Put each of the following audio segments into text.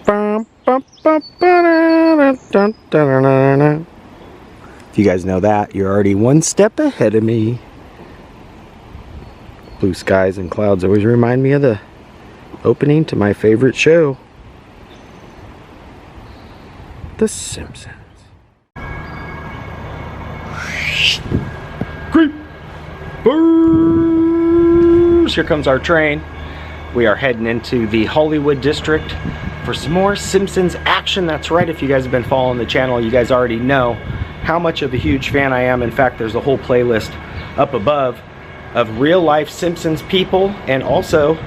If you guys know that, you're already one step ahead of me. Blue skies and clouds always remind me of the opening to my favorite show, The Simpsons. Creepers! Here comes our train. We are heading into the Hollywood district for some more Simpsons action. That's right, if you guys have been following the channel, you guys already know how much of a huge fan I am. In fact, there's a whole playlist up above of real life Simpsons people and also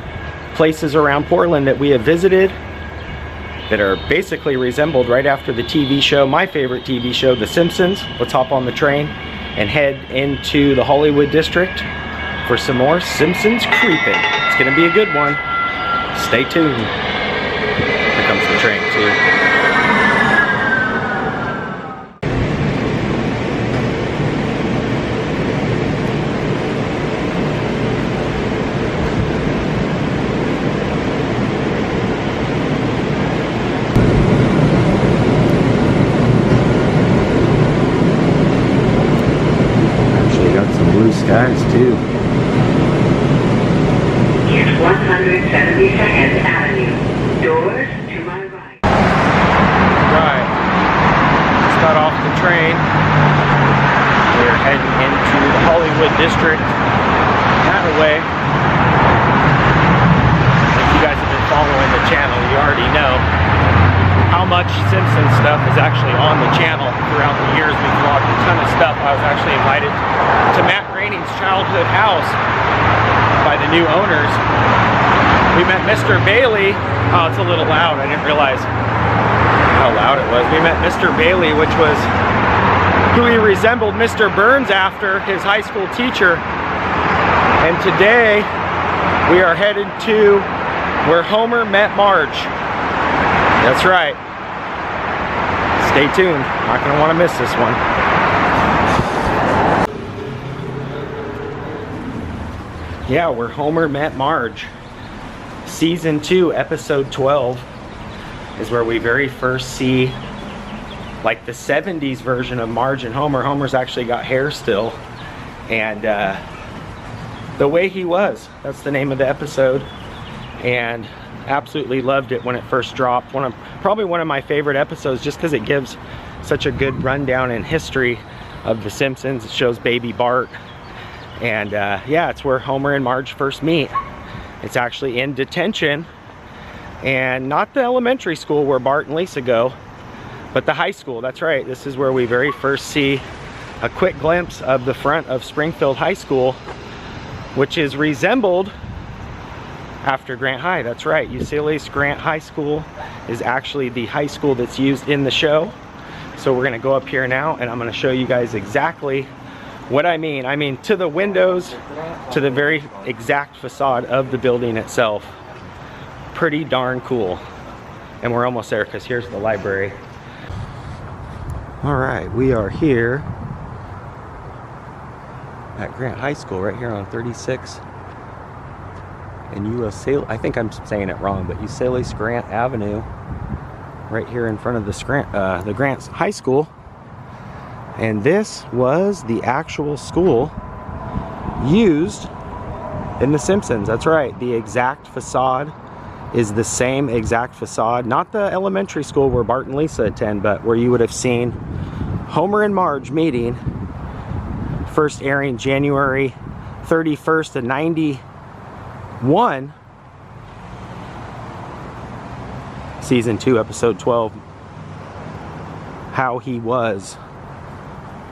places around Portland that we have visited that are basically resembled right after the TV show, my favorite TV show, The Simpsons. Let's hop on the train and head into the Hollywood district for some more Simpsons creeping. It's gonna be a good one. Stay tuned. Here comes the train too. Skies too. Here's 172nd Avenue. Doors to my right. Right. Just got off the train. We're heading into the Hollywood district. That way. If you guys have been following the channel, you already know how much Simpsons stuff is actually on the channel. Throughout the years, we've vlogged a ton of stuff. I was actually invited to Matt Groening's childhood house by the new owners. We met Mr. Bailey. Oh, it's a little loud. I didn't realize how loud it was. We met Mr. Bailey, which was who he resembled Mr. Burns after, his high school teacher. And today we are headed to where Homer met Marge. That's right. Stay tuned. Not going to want to miss this one. Yeah, where Homer met Marge. Season 2, episode 12 is where we very first see like the 70s version of Marge and Homer. Homer's actually got hair still. And the way he was. That's the name of the episode. And absolutely loved it when it first dropped. Probably one of my favorite episodes, just because it gives such a good rundown in history of The Simpsons. It shows baby Bart. And yeah, it's where Homer and Marge first meet. It's actually in detention, and not the elementary school where Bart and Lisa go, but the high school. That's right. This is where we very first see a quick glimpse of the front of Springfield High School, which is resembled after Grant High. That's right. UCLA's Grant High School is actually the high school that's used in the show. So we're going to go up here now, and I'm going to show you guys exactly what I mean. I mean, to the windows, to the very exact facade of the building itself. Pretty darn cool. And we're almost there, because here's the library. All right, we are here at Grant High School, right here on 36 and I think I'm saying it wrong, but UCLA's Grant Avenue, right here in front of the Grant High School. And this was the actual school used in The Simpsons. That's right, the exact facade is the same exact facade, not the elementary school where Bart and Lisa attend, but where you would have seen Homer and Marge meeting, first airing January 31st of 91, season 2, episode 12, How He Was.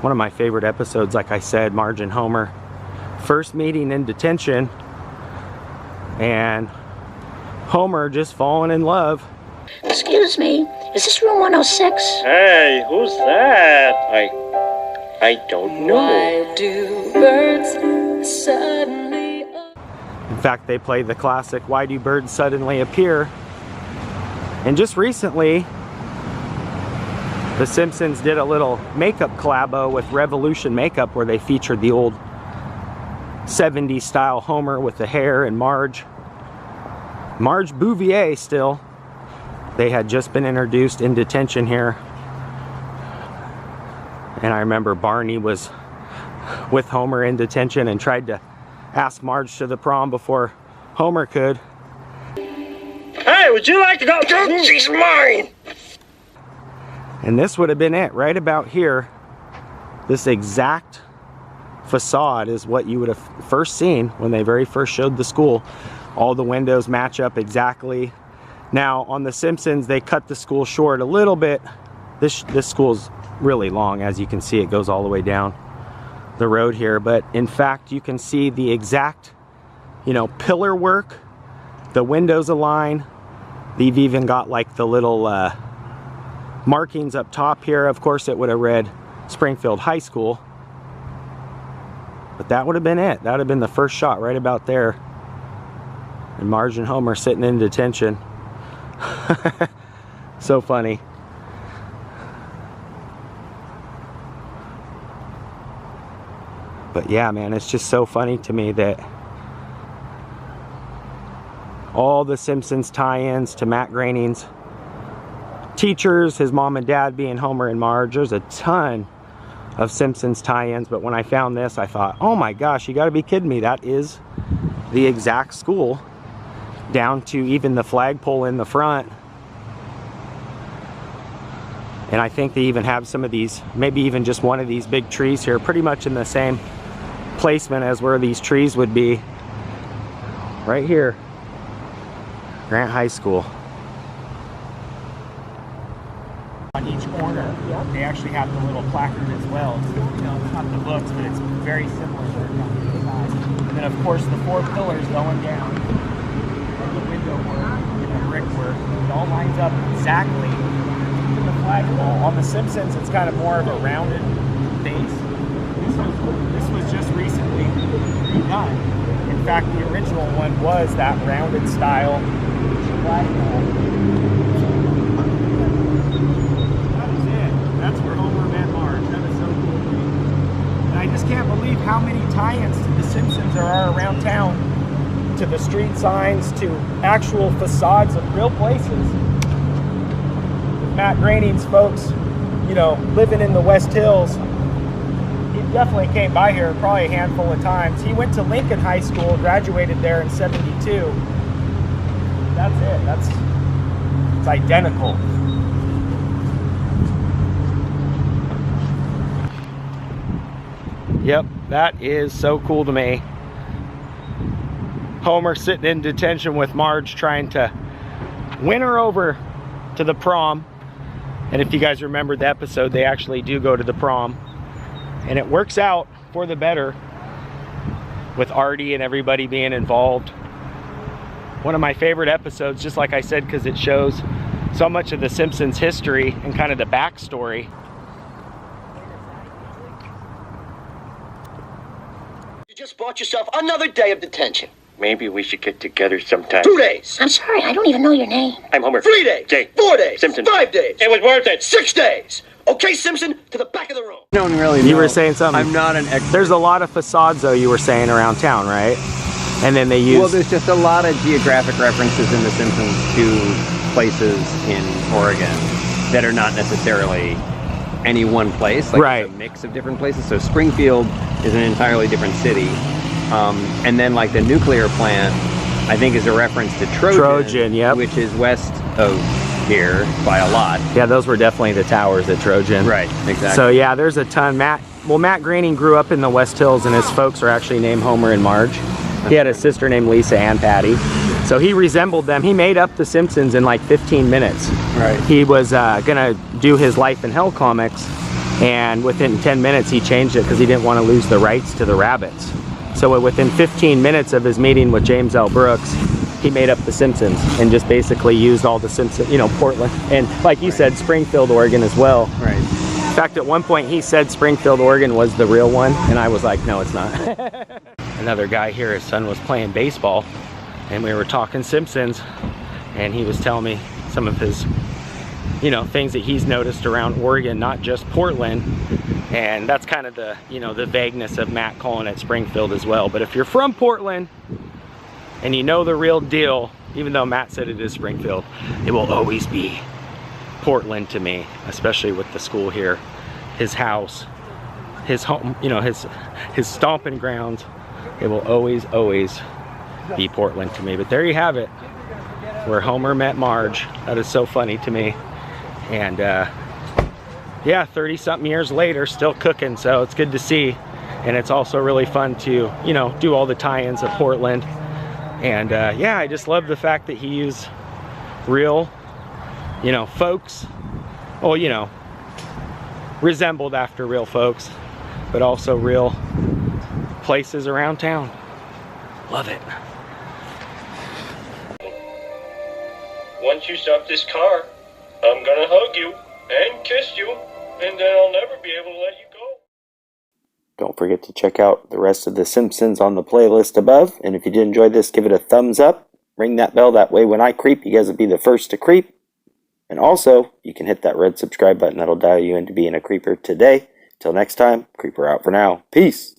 One of my favorite episodes, like I said, Marge and Homer first meeting in detention, and Homer just falling in love. Excuse me, is this room 106? Hey, who's that? I don't know. Why do birds suddenly... In fact, they play the classic Why Do Birds Suddenly Appear? And just recently, The Simpsons did a little makeup collabo with Revolution Makeup, where they featured the old 70s style Homer with the hair, and Marge Bouvier still. They had just been introduced in detention here. And I remember Barney was with Homer in detention and tried to ask Marge to the prom before Homer could. Hey, would you like to go? She's mine! And this would have been it, right about here. This exact facade is what you would have first seen when they very first showed the school. All the windows match up exactly. Now on The Simpsons, they cut the school short a little bit. This school's really long, as you can see. It goes all the way down the road here, but in fact you can see the exact, you know, pillar work. The windows align. They've even got like the little markings up top here. Of course it would have read Springfield High School, but that would have been it. That would have been the first shot, right about there. And Marge and Homer sitting in detention. So funny. But yeah, man, it's just so funny to me that all the Simpsons tie-ins to Matt Groening's teachers, his mom and dad being Homer and Marge. There's a ton of Simpsons tie-ins, but when I found this, I thought, oh my gosh, you gotta be kidding me. That is the exact school, down to even the flagpole in the front. And I think they even have some of these, maybe even just one of these big trees here, pretty much in the same placement as where these trees would be. Right here, Grant High School. On each corner, they actually have the little placard as well. You know, it's not the books, but it's very similar to the side. And then of course the 4 pillars going down, and the window work, and the brickwork, it all lines up exactly with the flagpole. On The Simpsons, it's kind of more of a rounded base. This was just recently redone. In fact, the original one was that rounded style flagpole. That is it. That's where Homer met Marge. That is so cool. And I just can't believe how many tie-ins to The Simpsons there are around town. To the street signs, to actual facades of real places. With Matt Groening's folks, you know, living in the West Hills, he definitely came by here probably a handful of times. He went to Lincoln High School, graduated there in '72. That's it. It's identical. Yep, that is so cool to me. Homer sitting in detention with Marge, trying to win her over to the prom. And if you guys remember the episode, they actually do go to the prom. And it works out for the better with Artie and everybody being involved. One of my favorite episodes, just like I said, because it shows so much of the Simpsons history and kind of the backstory. You just bought yourself another day of detention. Maybe we should get together sometime. 2 days. I'm sorry, I don't even know your name. I'm Homer. 3 days. Jay. 4 days. Simpsons. 5 days. It was worth it. 6 days. Okay, Simpson, to the back of the room. Don't really know. You were saying something. I'm not an expert. There's a lot of facades, though, you were saying, around town, right? And then they use... Well, there's just a lot of geographic references in The Simpsons to places in Oregon that are not necessarily any one place. Like right. It's a mix of different places. So Springfield is an entirely different city. And then like the nuclear plant, I think is a reference to Trojan, yep. Which is west of here by a lot. Yeah, those were definitely the towers at Trojan. Right, exactly. So yeah, there's a ton. Matt Groening grew up in the West Hills, and his folks are actually named Homer and Marge. He had a sister named Lisa and Patty. So he resembled them. He made up The Simpsons in like 15 minutes. Right. He was gonna do his Life in Hell comics, and within 10 minutes he changed it because he didn't want to lose the rights to the rabbits. So within 15 minutes of his meeting with James L. Brooks, he made up The Simpsons and just basically used all the Simpsons, you know, Portland, and like you said, Springfield, Oregon as well. Right. In fact, at one point he said Springfield, Oregon was the real one, and I was like, no, it's not. Another guy here, his son was playing baseball, and we were talking Simpsons, and he was telling me some of his, you know, things that he's noticed around Oregon, not just Portland. And that's kind of the, you know, the vagueness of Matt calling it Springfield as well. But if you're from Portland and you know the real deal, even though Matt said it is Springfield, it will always be Portland to me, especially with the school here, his house, his home, you know, his stomping grounds. It will always be Portland to me. But there you have it, where Homer met Marge. That is so funny to me. And yeah, 30-something years later, still cooking, so it's good to see. And it's also really fun to, you know, do all the tie-ins of Portland. And yeah, I just love the fact that he used real, you know, folks. Well, you know, resembled after real folks, but also real places around town. Love it. Once you stop this car, I'm gonna hug you and kiss you, and then I'll never be able to let you go. Don't forget to check out the rest of The Simpsons on the playlist above. And if you did enjoy this, give it a thumbs up. Ring that bell. That way when I creep, you guys will be the first to creep. And also, you can hit that red subscribe button. That'll dial you into being a creeper today. Till next time, creeper out for now. Peace.